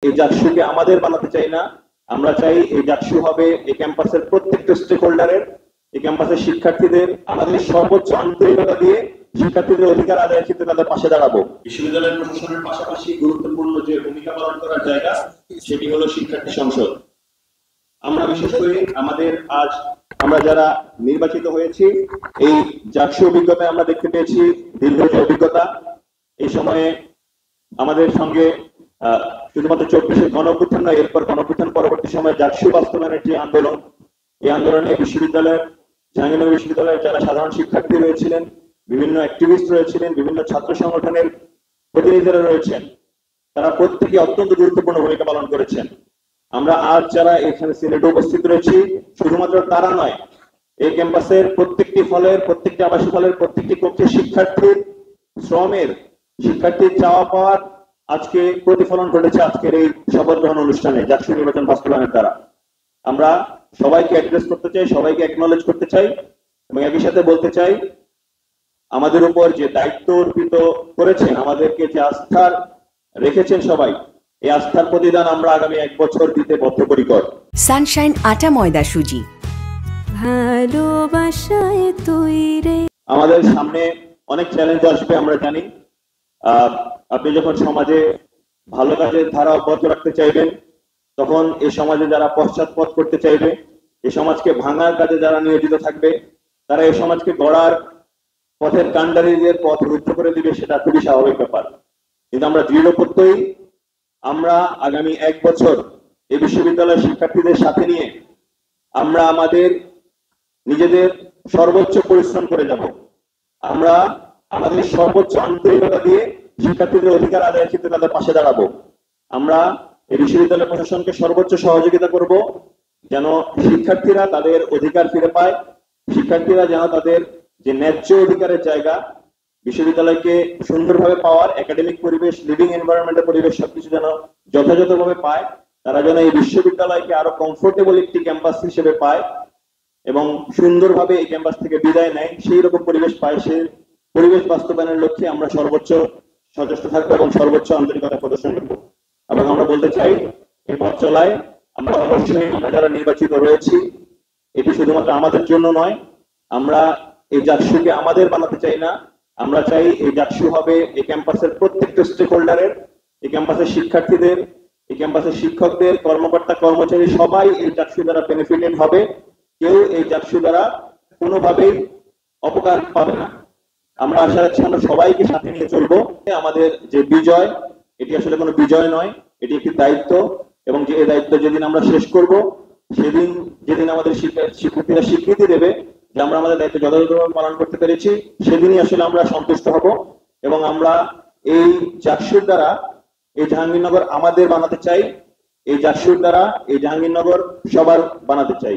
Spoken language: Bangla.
এই জাকসুকে আমাদের বানাতে চাই না, আমরা চাই এই জাকসু হবে এই ক্যাম্পাসের প্রত্যেকটা স্টেক হোল্ডারের, এই ক্যাম্পাসের শিক্ষার্থীদের আমাদের সর্বোচ্চ আন্তরিকতা দিয়ে শিক্ষার্থীদের অধিকার আদায়ের ক্ষেত্রে তাদের পাশে দাঁড়াবো। বিশ্ববিদ্যালয় প্রশাসনের পাশাপাশি গুরুত্বপূর্ণ যে ভূমিকা পালন করার জায়গা সেটি হলো শিক্ষার্থী সংসদ। আমরা বিশেষ করে আজ আমরা যারা নির্বাচিত হয়েছি এই জাকসু অভিজ্ঞতায় আমরা দেখতে পেয়েছি দীর্ঘ অভিজ্ঞতা। এই সময়ে আমাদের সঙ্গে শুধুমাত্র 24-এর গণঅভ্যুত্থান নয়, এরপর গণঅভ্যুত্থান পরবর্তী সময়ে জাকসু বাস্তবায়নের যে আন্দোলন, এই আন্দোলনে জাহাঙ্গীরনগর বিশ্ববিদ্যালয়ের যারা সাধারণ শিক্ষার্থী রয়েছিলেন, বিভিন্ন অ্যাক্টিভিস্ট রয়েছিলেন, বিভিন্ন ছাত্র সংগঠনের প্রতিনিধিরা রয়েছেন, তারা প্রত্যেকে অত্যন্ত গুরুত্বপূর্ণ ভূমিকা পালন করেছেন। আমরা আজ যারা এখানে সিলেটে উপস্থিত রয়েছি শুধুমাত্র তারা নয়, এই ক্যাম্পাসের প্রত্যেকটি হলের, প্রত্যেকটি আবাসিক হলের প্রত্যেকটি কক্ষের শিক্ষার্থীর চাওয়া পাওয়ার আজকে প্রতিফলন ঘটেছে আজকের এই শপথ গ্রহণ অনুষ্ঠানে জাকসু নির্বাচন বাস্তবায়নের দ্বারা। আমরা সবাইকে অ্যাড্রেস করতে চাই, সবাইকে অ্যাকনলেজ করতে চাই এবং একই সাথে বলতে চাই আমাদের উপর যে দায়িত্ব অর্পিত করেছেন, আমাদেরকে যে আস্থার রেখেছেন সবাই, এই আস্থার প্রতিদান আমরা আগামী 1 বছর দিতে বদ্ধপরিকর। সানশাইন আটা ময়দা সুজি, ভালোবাসায় তৈরি। আমাদের সামনে অনেক চ্যালেঞ্জ আসবে আমরা জানি। আপনি যখন সমাজে ভালো কাজের ধারা অব্যাহত রাখতে চাইবেন, তখন এই সমাজে যারা পশ্চাৎপদ করতে চাইবে, এই সমাজকে ভাঙার কাজে যারা নিয়োজিত থাকবে, তারা এই সমাজকে গড়ার পথের কাণ্ডারীদের পথ রুদ্ধ করে দিবে, সেটা খুবই স্বাভাবিক ব্যাপার। কিন্তু আমরা দৃঢ় প্রত্যয়ী, আমরা আগামী 1 বছর এই বিশ্ববিদ্যালয়ের শিক্ষার্থীদের সাথে নিয়ে আমরা আমাদের নিজেদের সর্বোচ্চ পরিশ্রম করে যাব। আমরা আমাদের সর্বোচ্চ আন্তরিকতা দিয়ে শিক্ষার্থীদের অধিকার আদায়ের ক্ষেত্রে তাদের পাশে দাঁড়াবো। আমরা এই বিশ্ববিদ্যালয় প্রশাসনকে সর্বোচ্চ সহযোগিতা করব যেন শিক্ষার্থীরা তাদের অধিকার ফিরে পায়, শিক্ষার্থীরা যেন তাদের যে ন্যায্য অধিকারের জায়গা, বিশ্ববিদ্যালয়কে সুন্দরভাবে পাওয়ার একাডেমিক পরিবেশ, লিভিং এনভায়রনমেন্টের পরিবেশ সবকিছু যেন যথাযথভাবে পায়, তারা যেন এই বিশ্ববিদ্যালয়কে আরো কমফোর্টেবল একটি ক্যাম্পাস হিসেবে পায় এবং সুন্দরভাবে এই ক্যাম্পাস থেকে বিদায় নেয়, সেই রকম পরিবেশ পায়। সেই পরিবেশ বাস্তবায়নের লক্ষ্যে আমরা সর্বোচ্চ সচেষ্ট থাকবো এবং সর্বোচ্চ আন্তরিকতা প্রদর্শন করবো। এবং আমরা বলতে চাই এই পথ চলায় আমরা অবশ্যই আমরা যারা নির্বাচিত রয়েছি, এটি শুধুমাত্র আমাদের জন্য নয়, আমরা এই জাকসুকে আমাদের বানাতে চাই না, আমরা চাই এই জাকসু হবে এই ক্যাম্পাসের প্রত্যেকটা স্টেক হোল্ডারের, এই ক্যাম্পাসের শিক্ষার্থীদের, এই ক্যাম্পাসের শিক্ষকদের, কর্মকর্তা কর্মচারী সবাই এই জাকসু দ্বারা বেনিফিটেড হবে। কেউ এই জাকসু দ্বারা কোনোভাবেই অপকার পাবে না। আমরা আশা রাখছি আমরা সবাইকে সাথে নিয়ে চলবো। আমাদের যে বিজয়, এটি আসলে কোনো বিজয় নয়, এটি একটি দায়িত্ব এবং যে দায়িত্ব যেদিন আমরা শেষ করব, যেদিন আমাদের শিক্ষার্থীরা স্বীকৃতি দেবে যে আমরা আমাদের দায়িত্ব যথাযথভাবে পালন করতে পেরেছি, সেদিনই আসলে আমরা সন্তুষ্ট হব এবং আমরা এই জাকসুর দ্বারা এই জাহাঙ্গীরনগর আমাদের বানাতে চাই, এই জাকসুর দ্বারা এই জাহাঙ্গীরনগর সবার বানাতে চাই।